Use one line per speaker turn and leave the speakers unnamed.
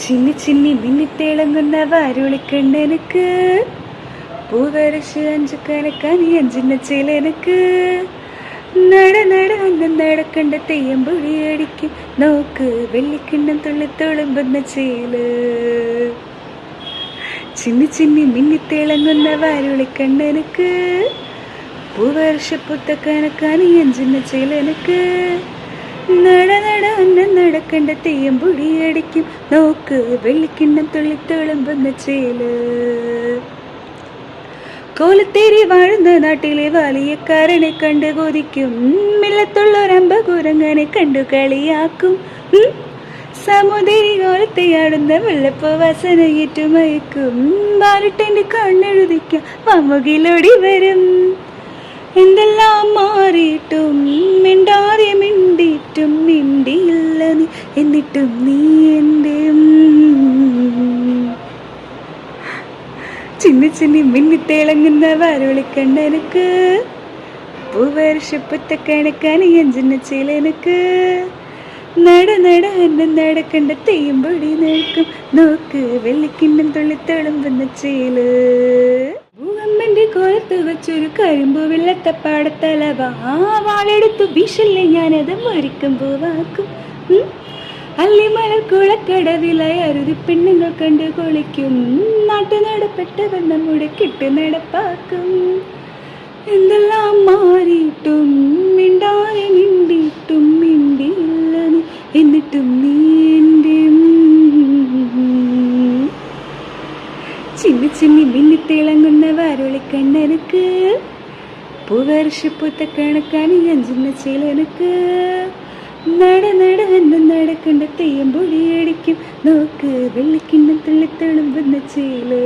ചിന്നി ചിന്നി മിന്നിത്തിളങ്ങുന്ന വാരുളിക്കണ്ണനക്ക് പൂവരശ് അഞ്ചു കനക്കാനി അഞ്ചിന്ന ചേലനക്ക് നട നട അന്നം നടക്കണ്ട തെയ്യമ്പൊഴി അടിക്കും നോക്ക് വെള്ളിക്കിണ്ണം തുള്ളിത്തുളുമ്പുന്ന ചേല്. ചിന്നി ചിന്നി മിന്നിത്തിളങ്ങുന്ന വാരുളിക്കണ്ണനക്ക് പൂവർഷ പുത്ത കനക്കാനി അഞ്ചിന്ന ചേലനക്ക് നട നട അന്നം നടക്കണ്ട തെയ്യമ്പൊഴി അടിക്കും നോക്ക് വെള്ളിക്കിണ്ണം തുള്ളിത്തുളുമ്പുന്ന ചേല്. കോലത്തേരി വാഴുന്ന നാട്ടിലെ വാലിയക്കാരനെ കണ്ട് കൊതിക്കും, മില്ലത്തുള്ളൊരമ്പകുരങ്ങനെ കണ്ടു കളിയാക്കും. സമുദ്രി കോലത്തെയാടുന്ന വെള്ളപ്പോ വാസനയേറ്റു മയക്കും, ബാലിട്ടെന്റെ കണ്ണെഴുതിക്കാം വമുകിലൊടി വരും. എന്തെല്ലാം മാറിയിട്ടും മിണ്ടാതെ മിണ്ടിയിട്ടും മിണ്ടിയില്ല നീ, എന്നിട്ടും നീ എൻ്റെ. ചിന്നി ചിന്നി മിന്നിത്തിളങ്ങുന്ന വാരുളിക്കണ്ണനക്ക് പൂവർഷപ്പുത്ത കണക്കാനി അഞ്ചിന്ന ചേലനക്ക് നട നട അന്നം നടക്കണ്ട തെയ്യമ്പൊടി നിൽക്കും നോക്ക് വെള്ളിക്കിണ്ണം തുള്ളിത്തുളുമ്പുന്ന ചേല്. ഭൂകമ്പന്റെ കോലത്ത് വെച്ചൊരു കരിമ്പു വെള്ളത്തപ്പാടത്തലവാ വാളെടുത്തു വീശല്ലേ ഞാനത് മരിക്കും പൂവാക്കും. അല്ലിമലർ കുളക്കടവിലായി അരുതി പെണ്ണുങ്ങൾ കണ്ട് കൊളിക്കും, നാട്ടു നടപ്പെട്ടവർ നമ്മുടെ കിട്ട് നടപ്പാക്കും. എന്തെല്ലാം മാറിയിട്ടും മിണ്ടാതെ മിണ്ടിയിട്ടും മിണ്ടിയില്ല നീ, എന്നിട്ടും നീ എൻ്റെ. ചിന്നി ചിന്നി മിന്നിത്തിളങ്ങുന്ന വാരുളിക്കണ്ണനക്ക് പൂവർഷപ്പുത്ത കണക്കാനി അഞ്ചിന്ന ചേലനക്ക് നട നട അന്നം നടക്കണ്ട തെയ്യമ്പൊഴി അടിക്കും നോക്ക് വെള്ളിക്കിണ്ണം തുള്ളിത്തുളുമ്പുന്ന ചേല്.